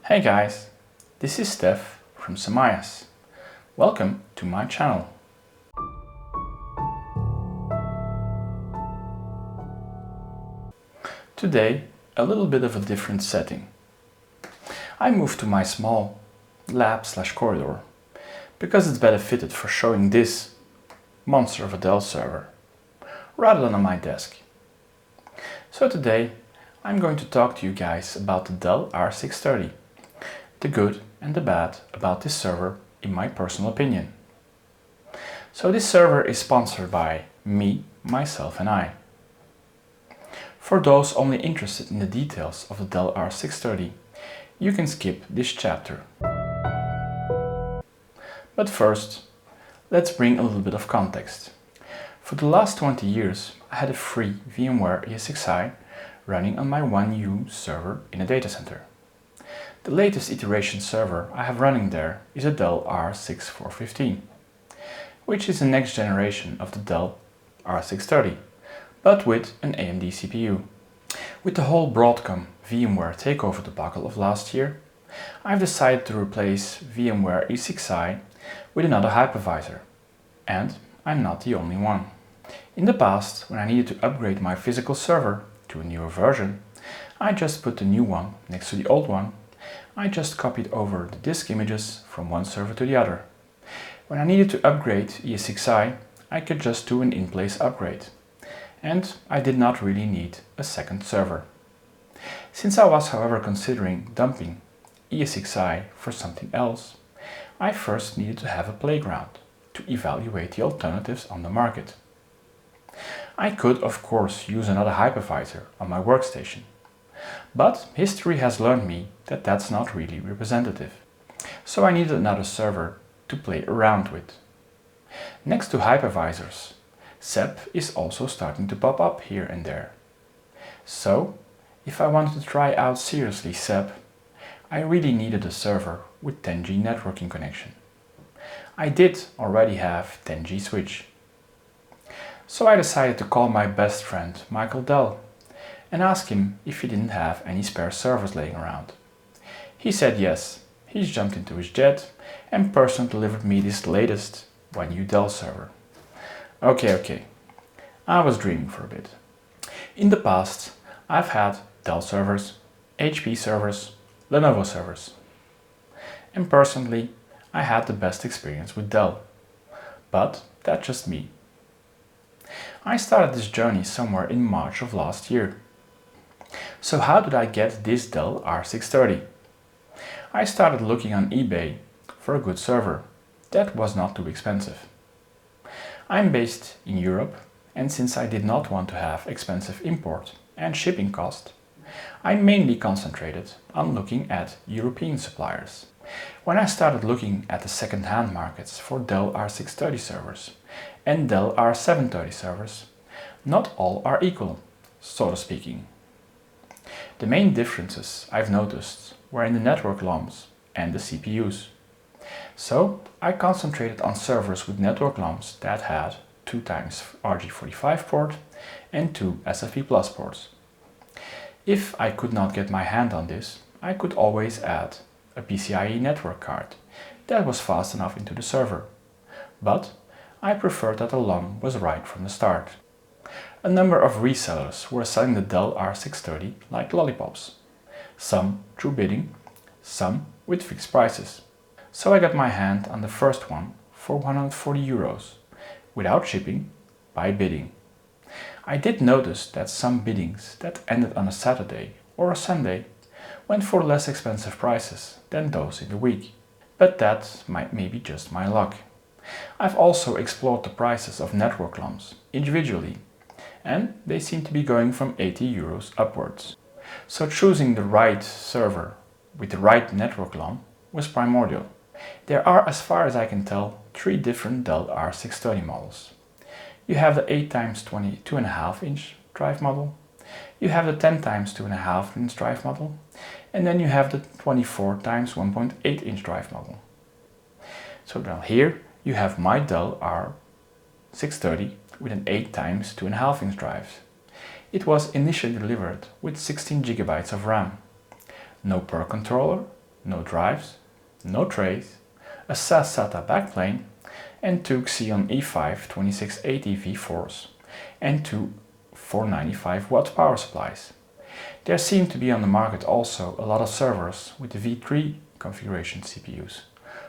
Hey guys, this is Stef from Samayas. Welcome to my channel. Today, a little bit of a different setting. I moved to my small lab/corridor because it's better fitted for showing this monster of a Dell server rather than on my desk. So today I'm going to talk to you guys about the Dell R630, the good and the bad about this server in my personal opinion. So this server is sponsored by me, myself and I. For those only interested in the details of the Dell R630, you can skip this chapter. But first, let's bring a little bit of context. For the last 20 years, I had a free VMware ESXi running on my 1U server in a data center. The latest iteration server I have running there is a Dell R630, which is the next generation of the Dell R630, but with an AMD CPU. With the whole Broadcom VMware takeover debacle of last year, I've decided to replace VMware ESXi with another hypervisor, and I'm not the only one. In the past, when I needed to upgrade my physical server to a newer version, I just put the new one next to the old one. I just copied over the disk images from one server to the other. When I needed to upgrade ESXi, I could just do an in-place upgrade. And I did not really need a second server. Since I was, however, considering dumping ESXi for something else, I first needed to have a playground to evaluate the alternatives on the market. I could, of course, use another hypervisor on my workstation. But history has learned me that that's not really representative. So I needed another server to play around with. Next to hypervisors, SEP is also starting to pop up here and there. So, if I wanted to try out seriously SEP, I really needed a server with 10G networking connection. I did already have 10G switch. So I decided to call my best friend Michael Dell and ask him if he didn't have any spare servers laying around. He said yes. He's jumped into his jet and personally delivered me this latest 1U Dell server. Okay, I was dreaming for a bit. In the past, I've had Dell servers, HP servers, Lenovo servers. And personally, I had the best experience with Dell. But that's just me. I started this journey somewhere in March of last year. So how did I get this Dell R630? I started looking on eBay for a good server that was not too expensive. I'm based in Europe, and since I did not want to have expensive import and shipping cost, I mainly concentrated on looking at European suppliers. When I started looking at the second-hand markets for Dell R630 servers and Dell R730 servers, not all are equal, so to speaking. The main differences I've noticed were in the network LOMs and the CPUs. So I concentrated on servers with network LOMs that had 2 times RJ45 port and 2 SFP+ ports. If I could not get my hand on this, I could always add a PCIe network card that was fast enough into the server. But I preferred that the LOM was right from the start. A number of resellers were selling the Dell R630 like lollipops, some through bidding, some with fixed prices. So I got my hand on the first one for 140 euros, without shipping, by bidding. I did notice that some biddings that ended on a Saturday or a Sunday went for less expensive prices than those in the week. But that might maybe just my luck. I've also explored the prices of network LOMs individually, and they seem to be going from 80 euros upwards. So choosing the right server with the right network LOM was primordial. There are, as far as I can tell, 3 different Dell R630 models. You have the 8x 22.5 inch drive model, you have the 10x 2.5 inch drive model, and then you have the 24x 1.8 inch drive model. So now here you have my Dell R630 with an 8x 2.5 inch drive. It was initially delivered with 16 GB of RAM. No per controller, no drives, no trays, a SAS SATA backplane, and two Xeon E5 2680 V4s, and two 495 watt power supplies. There seem to be on the market also a lot of servers with the V3 configuration CPUs,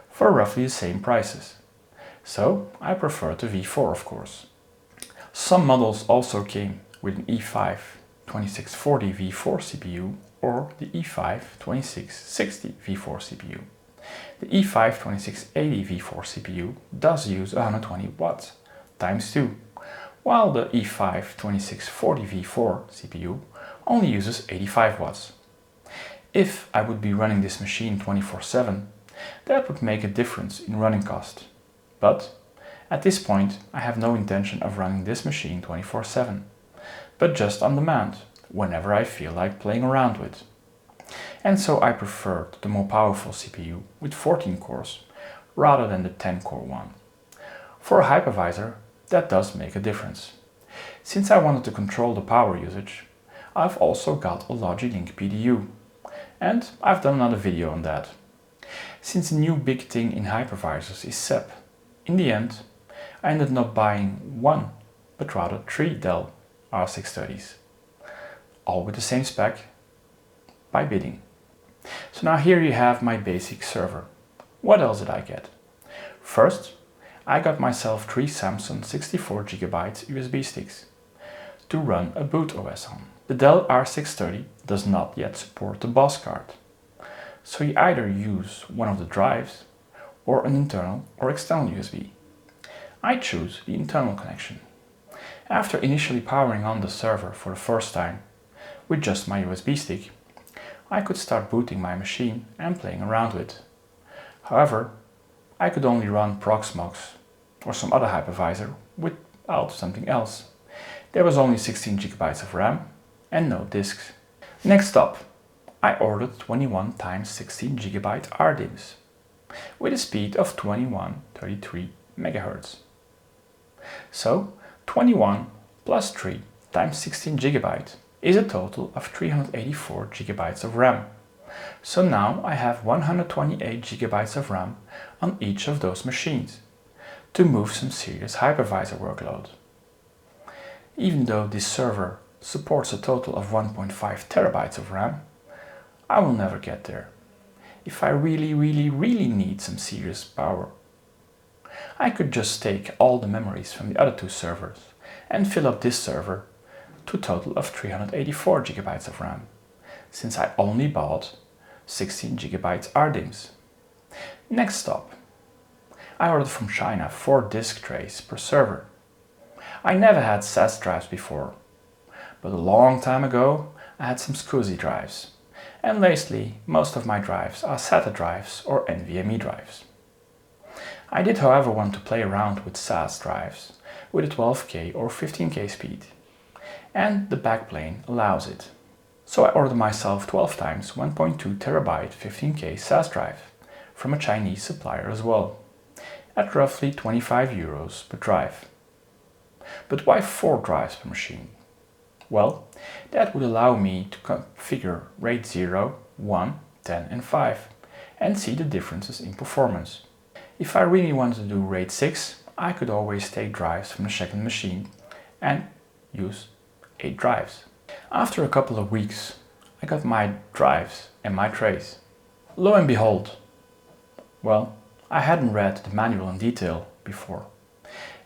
for roughly the same prices. So I prefer the V4, of course. Some models also came with an E5 2640 V4 CPU or the E5 2660 V4 CPU. The E5 2680 V4 CPU does use 120 watts times 2, while the E5 2640 V4 CPU only uses 85 watts. If I would be running this machine 24/7, that would make a difference in running cost. But at this point I have no intention of running this machine 24/7, but just on demand, whenever I feel like playing around with. And so I prefer the more powerful CPU with 14 cores rather than the 10-core one. For a hypervisor, that does make a difference. Since I wanted to control the power usage, I've also got a Logic-Link PDU, and I've done another video on that. Since the new big thing in hypervisors is SEP, in the end I ended up not buying one, but rather 3 Dell R630s, all with the same spec, by bidding. So now here you have my basic server. What else did I get? First, I got myself 3 Samsung 64GB USB sticks to run a boot OS on. The Dell R630 does not yet support the BOS card, so you either use one of the drives or an internal or external USB. I choose the internal connection. After initially powering on the server for the first time with just my USB stick, I could start booting my machine and playing around with. However, I could only run Proxmox or some other hypervisor without something else. There was only 16GB of RAM and no disks. Next up, I ordered 21 x 16GB RDIMMs with a speed of 2133 MHz. So 21 plus 3 times 16GB is a total of 384 GB of RAM. So now I have 128 GB of RAM on each of those machines to move some serious hypervisor workload. Even though this server supports a total of 1.5 TB of RAM, I will never get there. If I really need some serious power, I could just take all the memories from the other 2 servers and fill up this server to a total of 384 GB of RAM, since I only bought 16 GB RDIMMs. Next stop, I ordered from China 4 disk trays per server. I never had SAS drives before, but a long time ago I had some SCSI drives, and lately most of my drives are SATA drives or NVMe drives. I did however want to play around with SAS drives with a 12K or 15K speed, and the backplane allows it. So I ordered myself 12 x 1.2 TB 15K SAS drive from a Chinese supplier as well, at roughly 25 euros per drive. But why 4 drives per machine? Well, that would allow me to configure RAID 0, 1, 10 and 5 and see the differences in performance. If I really wanted to do RAID 6, I could always take drives from the second machine and use 8 drives. After a couple of weeks, I got my drives and my trays. Lo and behold, well, I hadn't read the manual in detail before.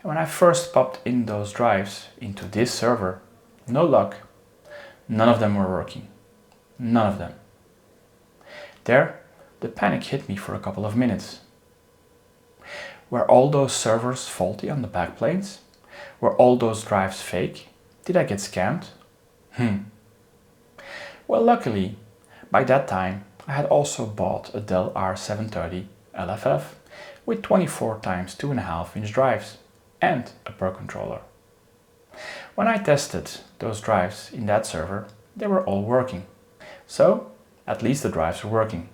And when I first popped in those drives into this server, no luck, none of them were working. None of them. There, the panic hit me for a couple of minutes. Were all those servers faulty on the backplanes? Were all those drives fake? Did I get scammed? Well, luckily, by that time I had also bought a Dell R630 LFF with 24 x 2.5 inch drives and a per controller. When I tested those drives in that server, they were all working. So, at least the drives were working.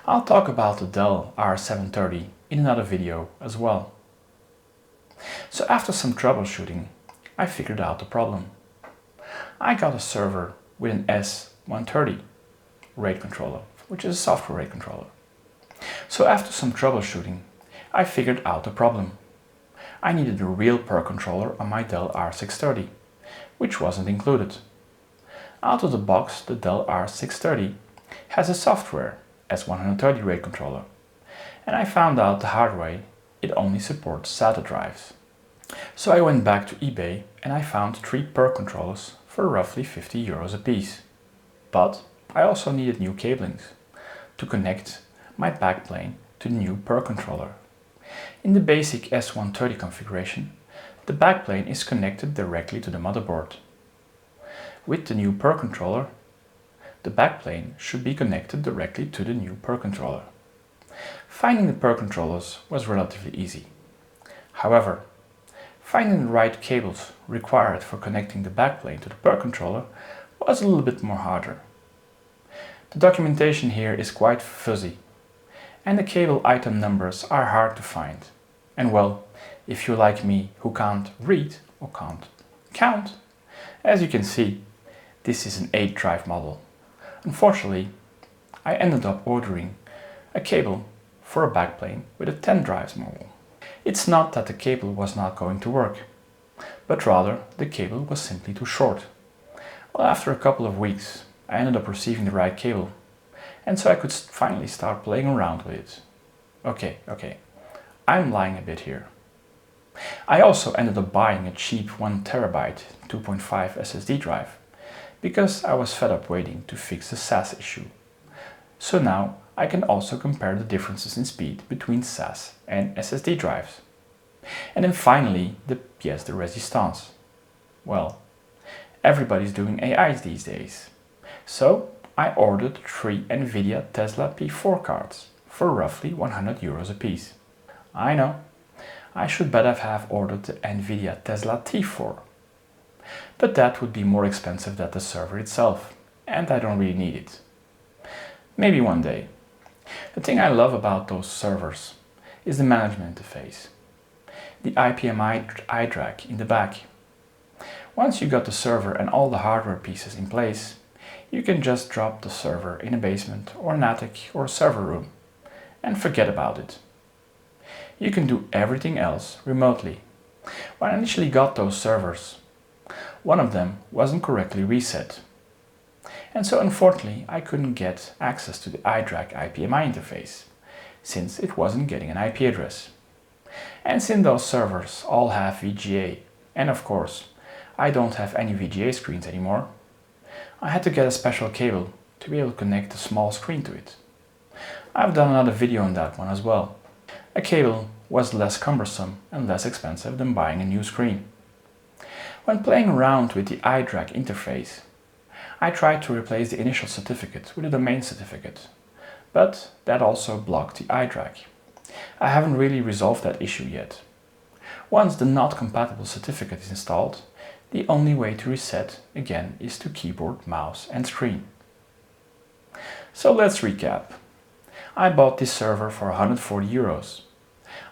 I'll talk about the Dell R630 in another video as well. So after some troubleshooting, I figured out the problem. I got a server with an S130 RAID controller which is a software rate controller. So after some troubleshooting, I figured out the problem. I needed a real per controller on my Dell R630, which wasn't included. Out of the box, the Dell R630 has a software S130 rate controller, and I found out the hard way it only supports SATA drives. So I went back to eBay and I found 3 per controllers for roughly €50 a piece. But I also needed new cablings to connect my backplane to the new per controller. In the basic S130 configuration, the backplane is connected directly to the motherboard. With the new per controller, the backplane should be connected directly to the new per controller. Finding the per controllers was relatively easy. However, finding the right cables required for connecting the backplane to the per controller was a little bit more harder. The documentation here is quite fuzzy, and the cable item numbers are hard to find. And well, if you're like me who can't read or can't count, as you can see, this is an 8-drive model. Unfortunately, I ended up ordering a cable for a backplane with a 10 drives model. It's not that the cable was not going to work, but rather the cable was simply too short. Well, after a couple of weeks, I ended up receiving the right cable, and so I could finally start playing around with it. Okay, I'm lying a bit here. I also ended up buying a cheap 1TB 2.5 SSD drive, because I was fed up waiting to fix the SAS issue. So now I can also compare the differences in speed between SAS and SSD drives. And then finally, the pièce de résistance. Well, everybody's doing AIs these days. So I ordered 3 NVIDIA Tesla P4 cards for roughly €100 a piece. I know, I should better have ordered the NVIDIA Tesla T4. But that would be more expensive than the server itself, and I don't really need it. Maybe one day. The thing I love about those servers is the management interface. The IPMI iDRAC in the back. Once you got the server and all the hardware pieces in place, you can just drop the server in a basement or an attic or a server room and forget about it. You can do everything else remotely. When I initially got those servers, one of them wasn't correctly reset. And so unfortunately I couldn't get access to the iDRAC IPMI interface, since it wasn't getting an IP address. And since those servers all have VGA, and of course I don't have any VGA screens anymore, I had to get a special cable to be able to connect a small screen to it. I've done another video on that one as well. A cable was less cumbersome and less expensive than buying a new screen. When playing around with the iDRAC interface, I tried to replace the initial certificate with a domain certificate, but that also blocked the iDRAC. I haven't really resolved that issue yet. Once the not compatible certificate is installed, the only way to reset again is to keyboard, mouse and screen. So let's recap. I bought this server for €140.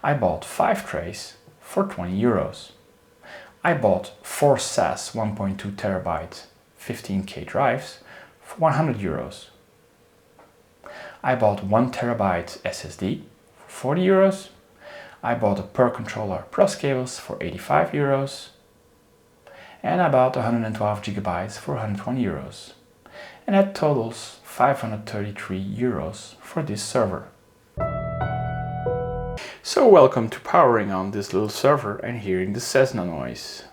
I bought 5 trays for €20. I bought 4 SAS 1.2 TB 15K drives for €100. I bought 1 TB SSD for €40. I bought a per controller plus cables for €85. And I bought 112 GB for €120. And that totals €533 for this server. So welcome to powering on this little server and hearing the Cesna noise.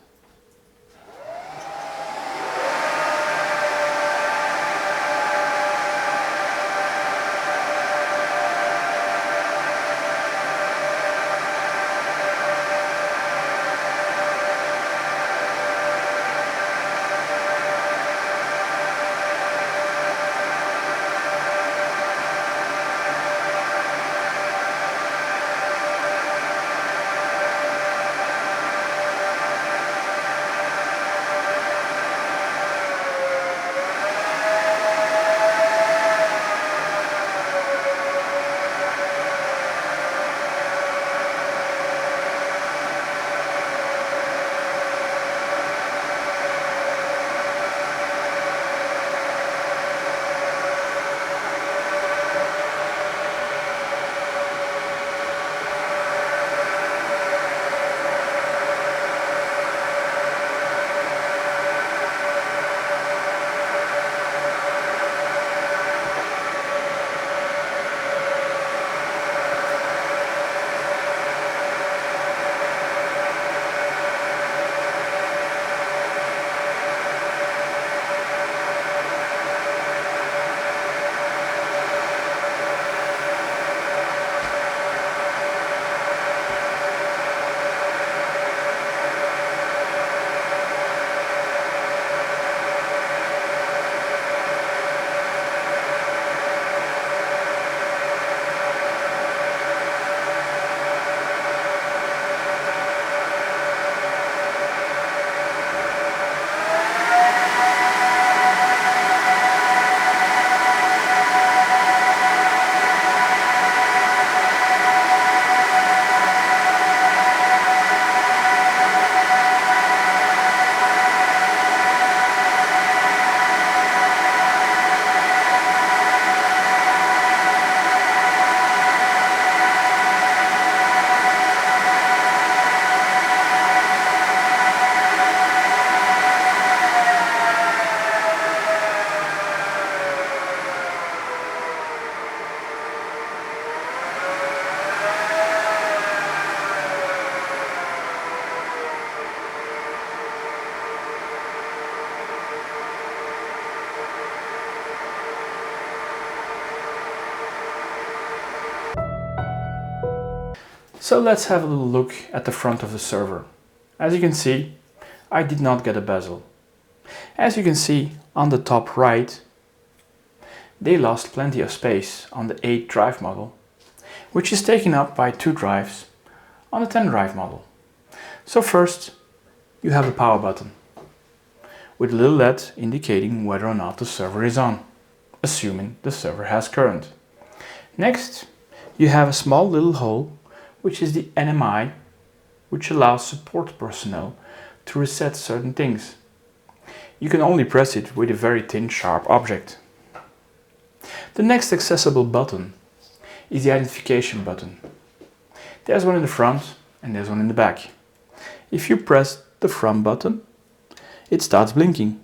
So let's have a little look at the front of the server. As you can see, I did not get a bezel. As you can see on the top right, they lost plenty of space on the 8 drive model, which is taken up by 2 drives on the 10 drive model. So first, you have the power button, with a little LED indicating whether or not the server is on, assuming the server has current. Next, you have a small little hole, which is the NMI, which allows support personnel to reset certain things. You can only press it with a very thin, sharp object. The next accessible button is the identification button. There's one in the front and there's one in the back. If you press the front button, it starts blinking.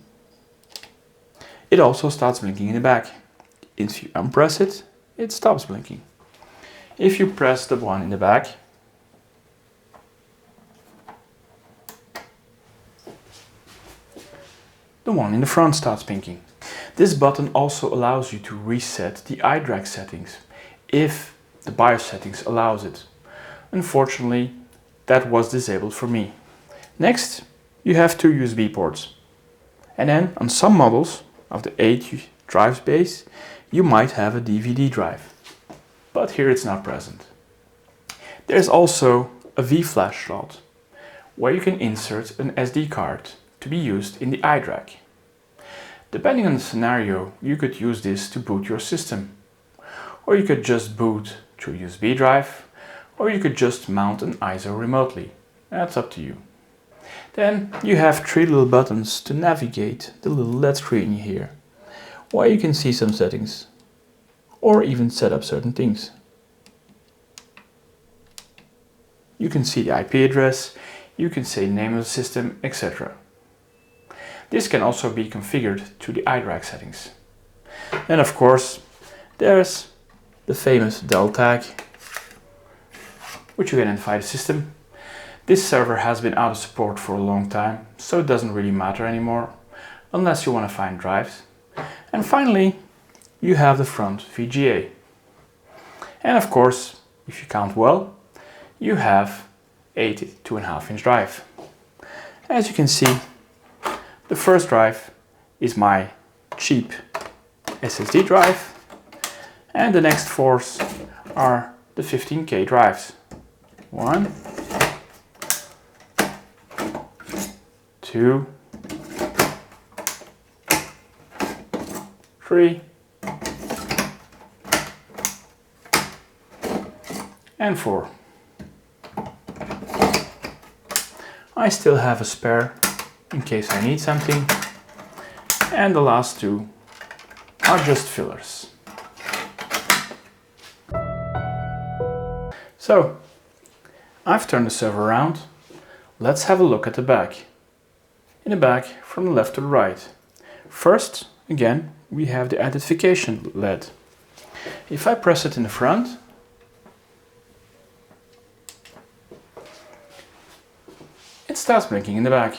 It also starts blinking in the back. If you unpress it, it stops blinking. If you press the one in the back, the one in the front starts blinking. This button also allows you to reset the iDRAC settings if the BIOS settings allows it. Unfortunately, that was disabled for me. Next, you have 2 USB ports. And then on some models of the 8 drive base, you might have a DVD drive. But here it's not present. There's also a V-flash slot, where you can insert an SD card to be used in the iDRAC. Depending on the scenario, you could use this to boot your system. Or you could just boot through a USB drive, or you could just mount an ISO remotely. That's up to you. Then you have 3 little buttons to navigate the little LED screen here, where you can see some settings, or even set up certain things. You can see the IP address, you can say name of the system, etc. This can also be configured to the iDRAC settings. And of course, there's the famous Dell tag, which you identify the system. This server has been out of support for a long time, so it doesn't really matter anymore, unless you want to find drives. And finally, you have the front VGA. And of course, if you count well, you have 8 2.5-inch drive. As you can see, the first drive is my cheap SSD drive, and the next 4 are the 15K drives. 1, 2, 3, and 4. I still have a spare in case I need something, and the last 2 are just fillers. So, I've turned the server around. Let's have a look at the back. In the back, from the left to the right. First, again, we have the identification LED. If I press it in the front, it starts blinking in the back.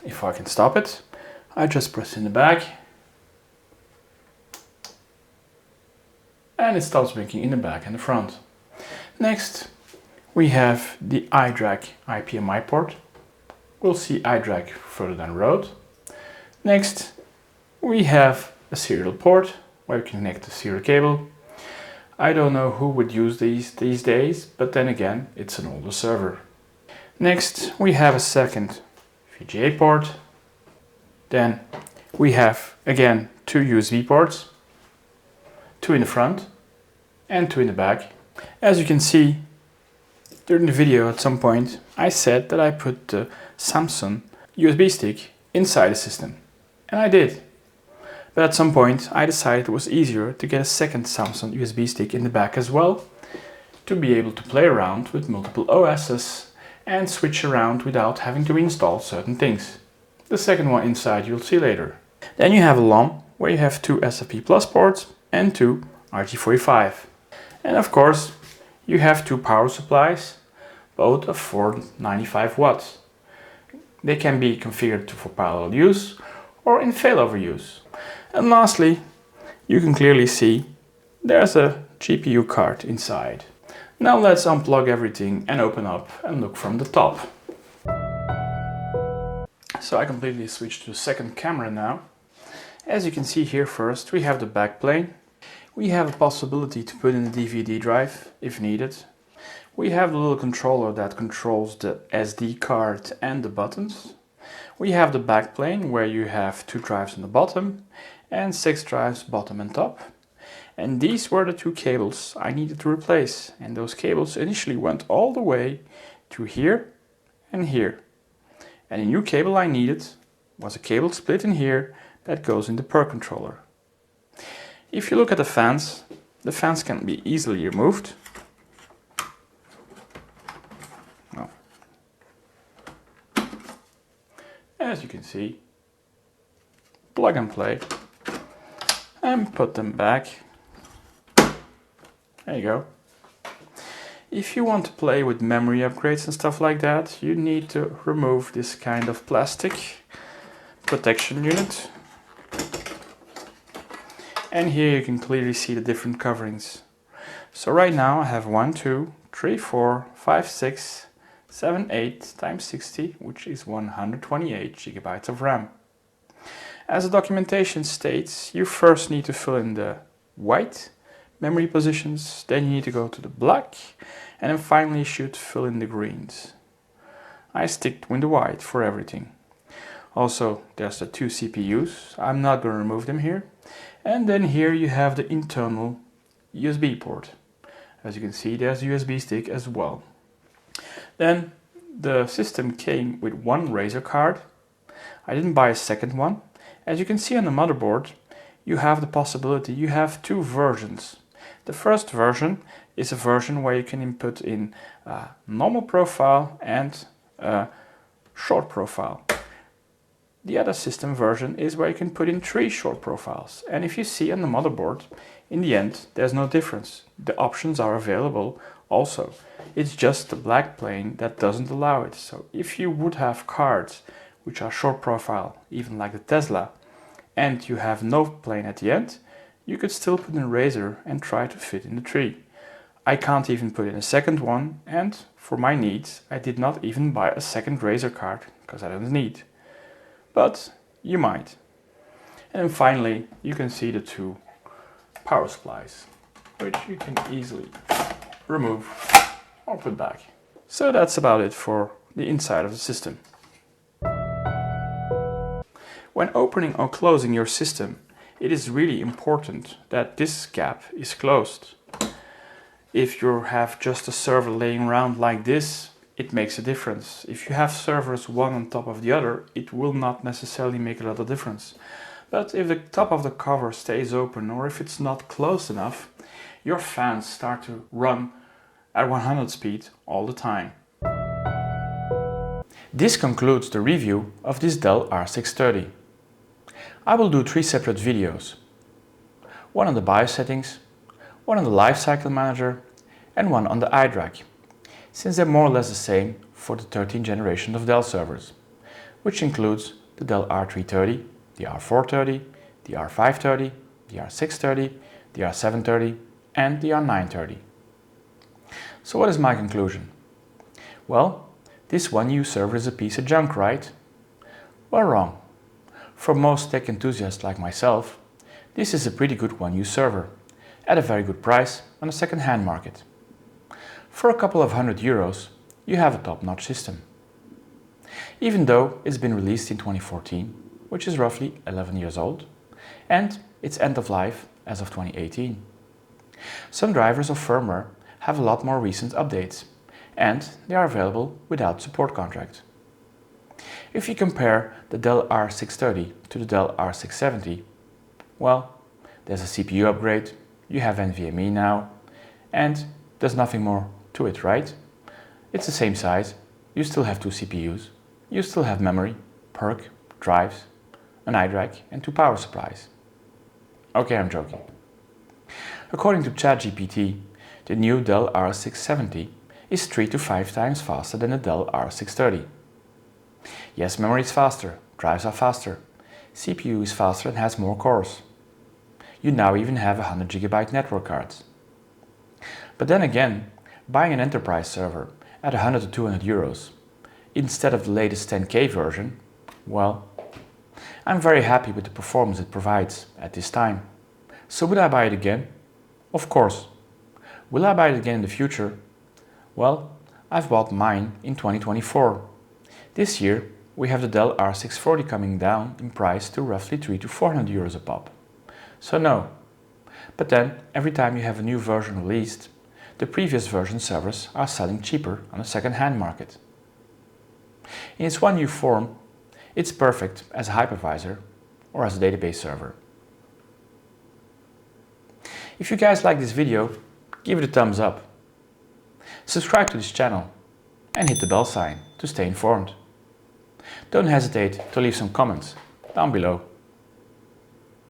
If I can stop it, I just press in the back and it stops blinking in the back and the front. Next, we have the iDRAC IPMI port. We'll see iDRAC further down the road. Next, we have a serial port where you can connect the serial cable. I don't know who would use these days, but then again, it's an older server. Next, we have a second VGA port. Then we have again 2 USB ports, 2 in the front and 2 in the back. As you can see, during the video at some point, I said that I put the Samsung USB stick inside the system. And I did. But at some point, I decided it was easier to get a second Samsung USB stick in the back as well, to be able to play around with multiple OSs and switch around without having to install certain things. The second one inside you'll see later. Then you have a LOM, where you have 2 SFP Plus ports and 2 RJ45. And of course, you have 2 power supplies, both of 495 watts. They can be configured for parallel use or in failover use. And lastly, you can clearly see there's a GPU card inside. Now let's unplug everything and open up and look from the top. So I completely switched to the second camera now. As you can see here, first we have the backplane. We have a possibility to put in a DVD drive if needed. We have the little controller that controls the SD card and the buttons. We have the backplane where you have 2 drives on the bottom and 6 drives bottom and top. And these were the 2 cables I needed to replace, and those cables initially went all the way to here and here. And a new cable I needed was a cable split in here that goes in the per controller. If you look at the fans can be easily removed. Well, as you can see, plug and play and put them back. There you go. If you want to play with memory upgrades and stuff like that, you need to remove this kind of plastic protection unit. And here you can clearly see the different coverings. So right now I have 1, 2, 3, 4, 5, 6, 7, 8 times 60, which is 128 gigabytes of RAM. As the documentation states, you first need to fill in the white memory positions, then you need to go to the black, and then finally you should fill in the greens. I stick with the white for everything. Also, there's the 2 CPUs, I'm not going to remove them here. And then here you have the internal USB port. As you can see, there's a USB stick as well. Then the system came with 1 Razer card. I didn't buy a second one. As you can see on the motherboard, you have the possibility, you have 2 versions. The first version is a version where you can input in a normal profile and a short profile. The other system version is where you can put in 3 short profiles. And if you see on the motherboard, in the end, there's no difference. The options are available also. It's just the black plane that doesn't allow it. So if you would have cards which are short profile, even like the Tesla, and you have no plane at the end, you could still put in a Razer and try to fit in the 3. I can't even put in a second one, and for my needs, I did not even buy a second Razer card, because I don't need. But you might. And then finally, you can see the 2 power supplies, which you can easily remove or put back. So that's about it for the inside of the system. When opening or closing your system, it is really important that this gap is closed. If you have just a server laying around like this, it makes a difference. If you have servers one on top of the other, it will not necessarily make a lot of difference. But if the top of the cover stays open, or if it's not close enough, your fans start to run at 100 speed all the time. This concludes the review of this Dell R630. I will do 3 separate videos. One on the BIOS settings, one on the lifecycle manager, and one on the iDRAC, since they're more or less the same for the 13th generation of Dell servers, which includes the Dell R330, the R430, the R530, the R630, the R730, and the R930. So what is my conclusion? Well, this One U server is a piece of junk, right? Well, wrong. For most tech enthusiasts like myself, this is a pretty good One U server, at a very good price on the second-hand market. For a couple of €100, you have a top-notch system. Even though it's been released in 2014, which is roughly 11 years old, and it's end of life as of 2018. Some drivers of firmware have a lot more recent updates, and they are available without support contract. If you compare the Dell R630 to the Dell R670, well, there's a CPU upgrade, you have NVMe now, and there's nothing more to it, right? It's the same size, you still have 2 CPUs, you still have memory, PERC, drives, an iDRAC and 2 power supplies. Okay, I'm joking. According to ChatGPT, the new Dell R670 is 3 to 5 times faster than the Dell R630. Yes, memory is faster, drives are faster, CPU is faster and has more cores. You now even have 100 GB network cards. But then again, Buying an enterprise server at 100 to 200 euros instead of the latest 10K version, well, I'm very happy with the performance it provides at this time. So would I buy it again? Of course. Will I buy it again in the future? Well, I've bought mine in 2024. This year we have the Dell R630 coming down in price to roughly 300 to 400 euros a pop. So no. But then, every time you have a new version released, the previous version servers are selling cheaper on the second-hand market. In its one new form, it's perfect as a hypervisor or as a database server. If you guys like this video, give it a thumbs up. Subscribe to this channel and hit the bell sign to stay informed. Don't hesitate to leave some comments down below.